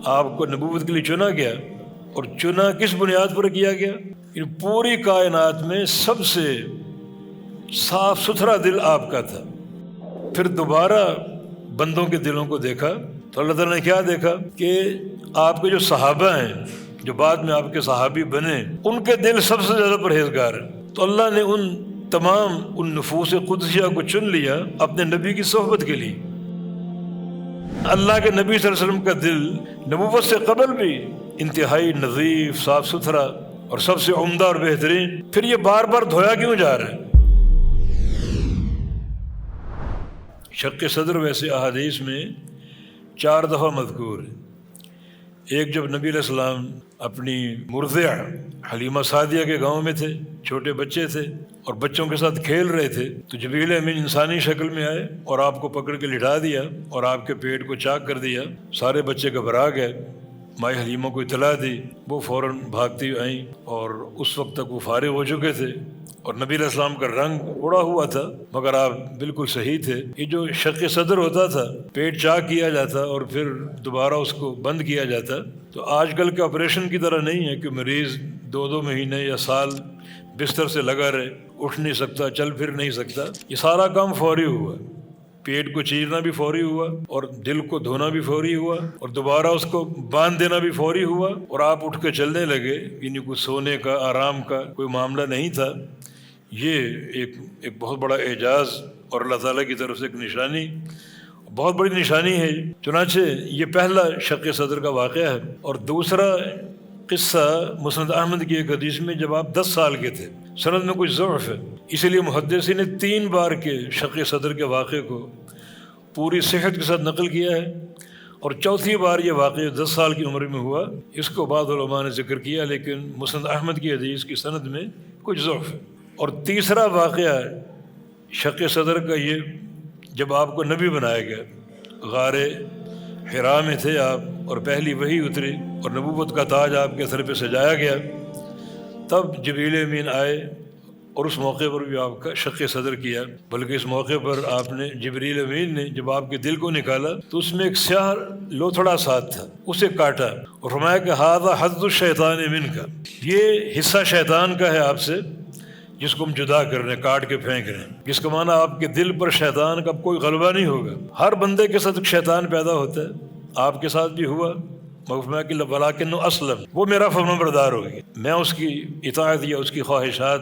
آپ کو نبوت کے لیے چنا گیا، اور چنا کس بنیاد پر کیا گیا؟ ان پوری کائنات میں سب سے صاف ستھرا دل آپ کا تھا۔ پھر دوبارہ بندوں کے دلوں کو دیکھا تو اللہ تعالیٰ نے کیا دیکھا کہ آپ کے جو صحابہ ہیں، جو بعد میں آپ کے صحابی بنے، ان کے دل سب سے زیادہ پرہیزگار ہیں۔ تو اللہ نے ان تمام ان نفوس قدسیہ کو چن لیا اپنے نبی کی صحبت کے لیے۔ اللہ کے نبی صلی اللہ علیہ وسلم کا دل نبوت سے قبل بھی انتہائی نظیف، صاف ستھرا اور سب سے عمدہ اور بہترین، پھر یہ بار بار دھویا کیوں جا رہا ہے؟ شق صدر ویسے احادیث میں 4 دفعہ مذکور ہے۔ ایک جب نبی علیہ السلام اپنی مرضع حلیمہ سعدیہ کے گاؤں میں تھے، چھوٹے بچے تھے اور بچوں کے ساتھ کھیل رہے تھے، تو جبریل امین انسانی شکل میں آئے اور آپ کو پکڑ کے لٹا دیا اور آپ کے پیٹ کو چاک کر دیا۔ سارے بچے گھبرا گئے، مائی حلیمہ کو اطلاع دی، وہ فوراً بھاگتی آئیں اور اس وقت تک وہ فارغ ہو چکے تھے اور نبی علیہ السلام کا رنگ اڑا ہوا تھا، مگر آپ بالکل صحیح تھے۔ یہ جو شق صدر ہوتا تھا، پیٹ چاک کیا جاتا اور پھر دوبارہ اس کو بند کیا جاتا، تو آج کل کے آپریشن کی طرح نہیں ہے کہ مریض 2 مہینے یا سال بستر سے لگا رہے، اٹھ نہیں سکتا، چل پھر نہیں سکتا۔ یہ سارا کام فوری ہوا، پیٹ کو چیرنا بھی فوری ہوا اور دل کو دھونا بھی فوری ہوا اور دوبارہ اس کو باندھ دینا بھی فوری ہوا، اور آپ اٹھ کے چلنے لگے، یعنی کوئی سونے کا، آرام کا کوئی معاملہ نہیں تھا۔ یہ ایک بہت بڑا اعجاز اور اللہ تعالیٰ کی طرف سے ایک نشانی، بہت بڑی نشانی ہے۔ چنانچہ یہ پہلا شق صدر کا واقعہ ہے۔ اور دوسرا قصہ مسند احمد کی ایک حدیث میں جب آپ 10 سال کے تھے، سند میں کچھ ضعف ہے، اسی لیے محدثین نے 3 بار کے شق صدر کے واقعے کو پوری صحت کے ساتھ نقل کیا ہے، اور چوتھی بار یہ واقعہ 10 سال کی عمر میں ہوا، اس کو بعض علماء نے ذکر کیا، لیکن مسند احمد کی حدیث کی سند میں کچھ ضعف ہے۔ اور تیسرا واقعہ شق صدر کا یہ جب آپ کو نبی بنایا گیا، غار حرا میں تھے آپ اور پہلی وحی اتری اور نبوت کا تاج آپ کے سر پہ سجایا گیا، تب جبریل امین آئے اور اس موقع پر بھی آپ کا شق صدر کیا۔ بلکہ اس موقع پر آپ نے جبریل امین نے جب آپ کے دل کو نکالا تو اس میں ایک سیاہ لوتھڑا ساتھ تھا، اسے کاٹا اور فرمایا کہ ھذا حظ الشیطان منک، یہ حصہ شیطان کا ہے آپ سے، جس کو ہم جدا کر رہے ہیں، کاٹ کے پھینک رہے ہیں۔ جس کا معنی آپ کے دل پر شیطان کا کوئی غلبہ نہیں ہوگا۔ ہر بندے کے ساتھ شیطان پیدا ہوتا ہے، آپ کے ساتھ بھی ہوا، مگر ولیکن اسلم، وہ میرا فرمان بردار ہو گیا، میں اس کی اطاعت یا اس کی خواہشات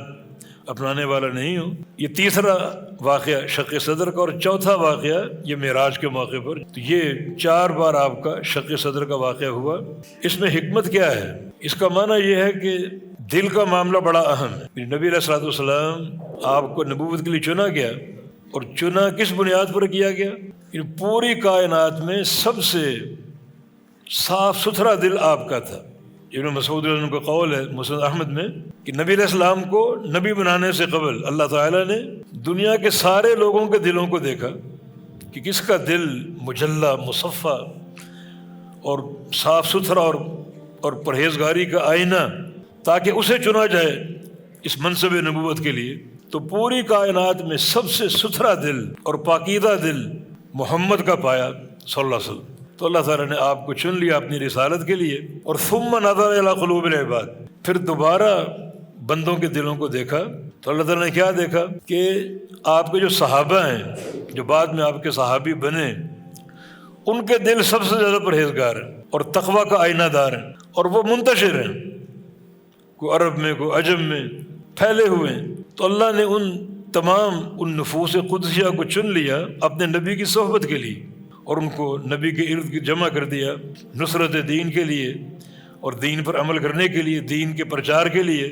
اپنانے والا نہیں ہوں۔ یہ تیسرا واقعہ شق صدر کا، اور چوتھا واقعہ یہ معراج کے موقع پر۔ تو یہ 4 بار آپ کا شق صدر کا واقعہ ہوا۔ اس میں حکمت کیا ہے؟ اس کا معنی یہ ہے کہ دل کا معاملہ بڑا اہم ہے۔ نبی علیہ الصلوۃ والسلام آپ کو نبوت کے لیے چنا گیا، اور چنا کس بنیاد پر کیا گیا؟ ان پوری کائنات میں سب سے صاف ستھرا دل آپ کا تھا۔ ابن مسعود رضی اللہ عنہ کا قول ہے مسند احمد میں کہ نبی علیہ السلام کو نبی بنانے سے قبل اللہ تعالیٰ نے دنیا کے سارے لوگوں کے دلوں کو دیکھا کہ کس کا دل مجلہ، مصفہ اور صاف ستھرا اور پرہیزگاری کا آئینہ، تاکہ اسے چنا جائے اس منصب نبوت کے لیے۔ تو پوری کائنات میں سب سے ستھرا دل اور پاکیزہ دل محمد کا پایا صلی اللہ علیہ وسلم۔ تو اللہ تعالیٰ نے آپ کو چن لیا اپنی رسالت کے لیے۔ اور ثم نظر الی قلوب العباد، پھر دوبارہ بندوں کے دلوں کو دیکھا تو اللہ تعالیٰ نے کیا دیکھا کہ آپ کے جو صحابہ ہیں، جو بعد میں آپ کے صحابی بنے، ان کے دل سب سے زیادہ پرہیزگار ہیں اور تقوی کا آئینہ دار ہیں، اور وہ منتشر ہیں، کوئی عرب میں کوئی عجم میں پھیلے ہوئے ہیں۔ تو اللہ نے ان نفوس قدسیہ کو چن لیا اپنے نبی کی صحبت کے لیے، اور ان کو نبی کے ارد گرد جمع کر دیا نصرت دین کے لیے اور دین پر عمل کرنے کے لیے، دین کے پرچار کے لیے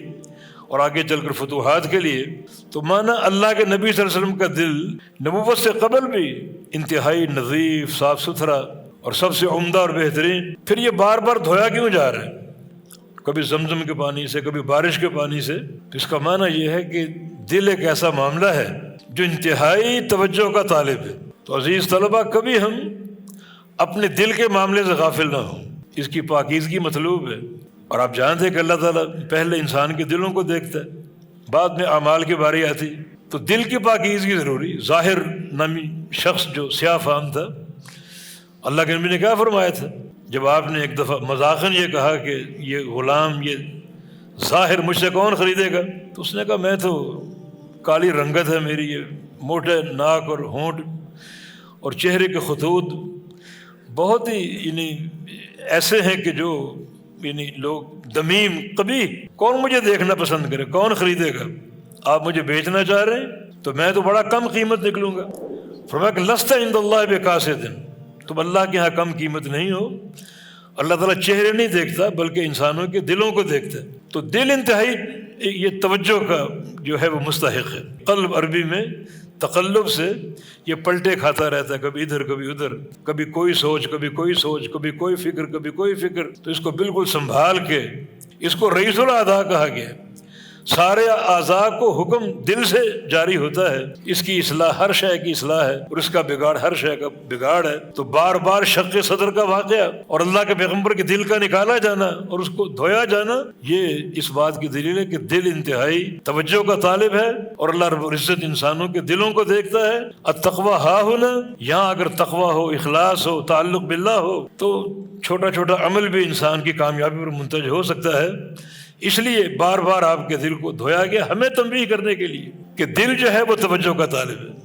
اور آگے چل کر فتوحات کے لیے۔ تو مانا اللہ کے نبی صلی اللہ علیہ وسلم کا دل نبوت سے قبل بھی انتہائی نظیف، صاف ستھرا اور سب سے عمدہ اور بہترین، پھر یہ بار بار دھویا کیوں جا رہا ہے؟ کبھی زمزم کے پانی سے، کبھی بارش کے پانی سے۔ تو اس کا معنی یہ ہے کہ دل ایک ایسا معاملہ ہے جو انتہائی توجہ کا طالب ہے۔ تو عزیز طلبہ، کبھی ہم اپنے دل کے معاملے سے غافل نہ ہوں، اس کی پاکیزگی مطلوب ہے۔ اور آپ جانتے ہیں کہ اللہ تعالیٰ پہلے انسان کے دلوں کو دیکھتا ہے، بعد میں اعمال کی باری آتی، تو دل کی پاکیزگی ضروری۔ ظاہر نامی شخص جو سیاہ فام تھا، اللہ کے نبی نے کیا فرمایا تھا؟ جب آپ نے ایک دفعہ مذاقاً یہ کہا کہ یہ غلام، یہ ظاہر مجھ سے کون خریدے گا؟ تو اس نے کہا میں تو کالی رنگت ہے میری، یہ موٹے ناک اور ہونٹ اور چہرے کے خطوط بہت ہی یعنی ایسے ہیں کہ جو یعنی لوگ دمیم قبیح، کون مجھے دیکھنا پسند کرے، کون خریدے گا؟ آپ مجھے بیچنا چاہ رہے ہیں تو میں تو بڑا کم قیمت نکلوں گا۔ فرمایا کہ لست عند اللہ بقاصد، تم اللہ کے ہاں کم قیمت نہیں ہو۔ اللہ تعالیٰ چہرے نہیں دیکھتا بلکہ انسانوں کے دلوں کو دیکھتا ہے، تو دل انتہائی یہ توجہ کا جو ہے وہ مستحق ہے۔ قلب عربی میں تقلب سے یہ پلٹے کھاتا رہتا ہے، کبھی ادھر کبھی ادھر، کبھی کوئی سوچ کبھی کوئی سوچ، کبھی کوئی فکر کبھی کوئی فکر، تو اس کو بالکل سنبھال کے، اس کو رئیس الاعضاء کہا گیا ہے۔ سارے اعضاء کو حکم دل سے جاری ہوتا ہے، اس کی اصلاح ہر شے کی اصلاح ہے اور اس کا بگاڑ ہر شے کا بگاڑ ہے۔ تو بار بار شق صدر کا واقعہ اور اللہ کے پیغمبر کے دل کا نکالا جانا اور اس کو دھویا جانا، یہ اس بات کی دلیل ہے کہ دل انتہائی توجہ کا طالب ہے اور اللہ رب العزت انسانوں کے دلوں کو دیکھتا ہے۔ التقویٰ ہا ہونا، یہاں اگر تقویٰ ہو، اخلاص ہو، تعلق باللہ ہو تو چھوٹا چھوٹا عمل بھی انسان کی کامیابی پر منتج ہو سکتا ہے۔ اس لیے بار بار آپ کے دل کو دھویا گیا، ہمیں تنبیہ کرنے کے لیے کہ دل جو ہے وہ توجہ کا طالب ہے۔